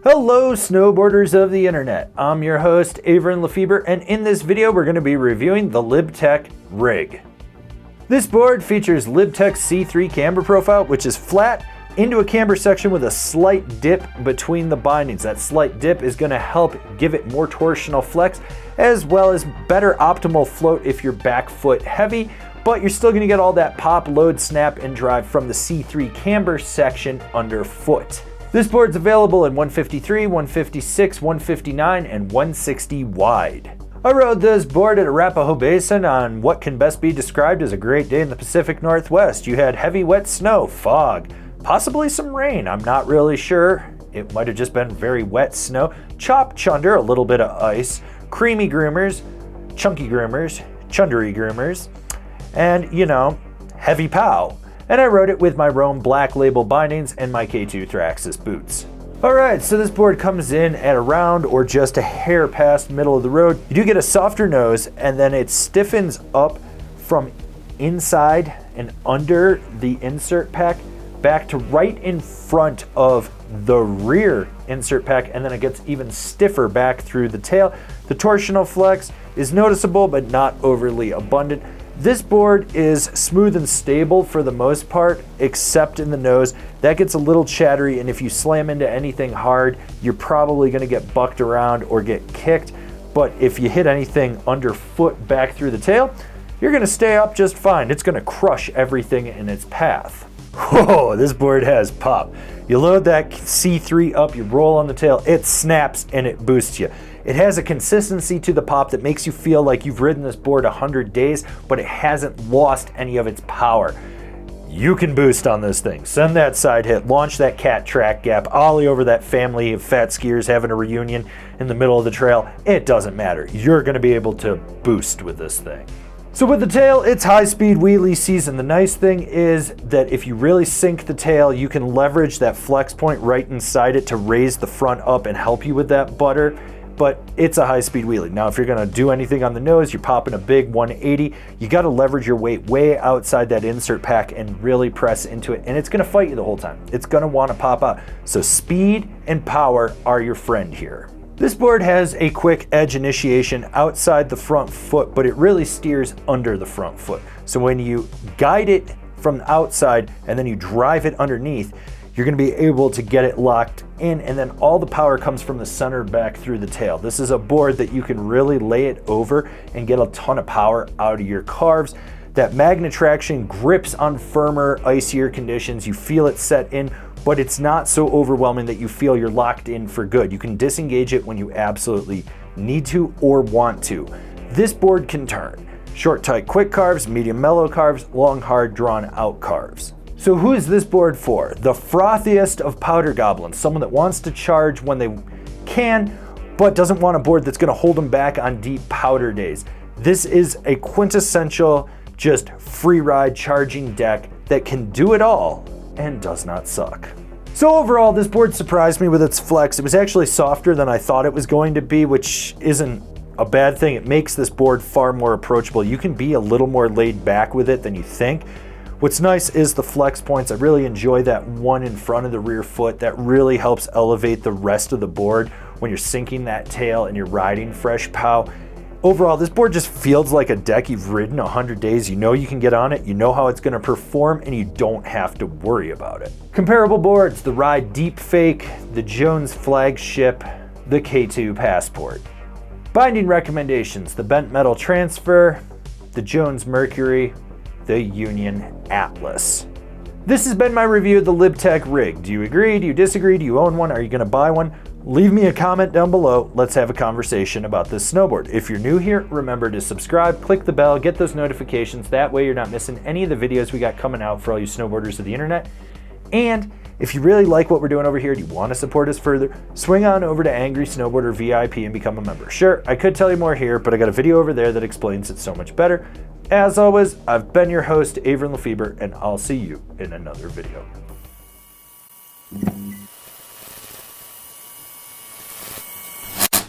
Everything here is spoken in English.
Hello snowboarders of the internet, I'm your host Avran LeFeber, and in this video we're going to be reviewing the Libtech rig. This board features Libtech's C3 camber profile, which is flat into a camber section with a slight dip between the bindings. That slight dip is going to help give it more torsional flex as well as better optimal float if you're back foot heavy, but you're still going to get all that pop, load, snap, and drive from the C3 camber section underfoot. This board's available in 153, 156, 159, and 160 wide. I rode this board at Arapahoe Basin on what can best be described as a great day in the Pacific Northwest. You had heavy wet snow, fog, possibly some rain, I'm not really sure. It might have just been very wet snow, chop chunder, a little bit of ice, creamy groomers, chunky groomers, chundery groomers, and heavy pow. And I rode it with my Rome Black Label bindings and my K2 Thraxis boots. Alright, so this board comes in at around or just a hair past middle of the road. You do get a softer nose, and then it stiffens up from inside and under the insert pack back to right in front of the rear insert pack, and then it gets even stiffer back through the tail. The torsional flex is noticeable but not overly abundant. This board is smooth and stable for the most part, except in the nose. That gets a little chattery, and if you slam into anything hard, you're probably going to get bucked around or get kicked. But if you hit anything underfoot back through the tail, you're going to stay up just fine. It's going to crush everything in its path. Whoa, this board has pop. You load that C3 up, you roll on the tail, it snaps and it boosts you. It has a consistency to the pop that makes you feel like you've ridden this board 100 days, but it hasn't lost any of its power. You can boost on this thing. Send that side hit, launch that cat track gap, ollie over that family of fat skiers having a reunion in the middle of the trail. It doesn't matter. You're going to be able to boost with this thing. So with the tail, it's high-speed wheelie season. The nice thing is that if you really sink the tail, you can leverage that flex point right inside it to raise the front up and help you with that butter. But it's a high-speed wheelie. Now, if you're gonna do anything on the nose, you're popping a big 180, you gotta leverage your weight way outside that insert pack and really press into it, and it's gonna fight you the whole time. It's gonna wanna pop out. So speed and power are your friend here. This board has a quick edge initiation outside the front foot, but it really steers under the front foot. So when you guide it from the outside and then you drive it underneath, you're going to be able to get it locked in, and then all the power comes from the center back through the tail. This is a board that you can really lay it over and get a ton of power out of your carves. That magnet traction grips on firmer, icier conditions. You feel it set in, but it's not so overwhelming that you feel you're locked in for good. You can disengage it when you absolutely need to or want to. This board can turn. Short, tight, quick carves, medium, mellow carves, long, hard, drawn out carves. So who is this board for? The frothiest of powder goblins, someone that wants to charge when they can, but doesn't want a board that's gonna hold them back on deep powder days. This is a quintessential, just free ride charging deck that can do it all and does not suck. So overall, this board surprised me with its flex. It was actually softer than I thought it was going to be, which isn't a bad thing. It makes this board far more approachable. You can be a little more laid back with it than you think. What's nice is the flex points. I really enjoy that one in front of the rear foot. That really helps elevate the rest of the board when you're sinking that tail and you're riding fresh pow. Overall, this board just feels like a deck you've ridden 100 days. You know you can get on it, you know how it's gonna perform, and you don't have to worry about it. Comparable boards, the Ride Deep Fake, the Jones Flagship, the K2 Passport. Binding recommendations, the Bent Metal Transfer, the Jones Mercury, the Union Atlas. This has been my review of the Libtech rig. Do you agree? Do you disagree? Do you own one? Are you gonna buy one? Leave me a comment down below. Let's have a conversation about this snowboard. If you're new here, remember to subscribe, click the bell, get those notifications. That way you're not missing any of the videos we got coming out for all you snowboarders of the internet. And if you really like what we're doing over here, do you want to support us further, swing on over to Angry Snowboarder VIP and become a member. Sure, I could tell you more here, but I got a video over there that explains it so much better. As always, I've been your host, Avran LeFeber, and I'll see you in another video.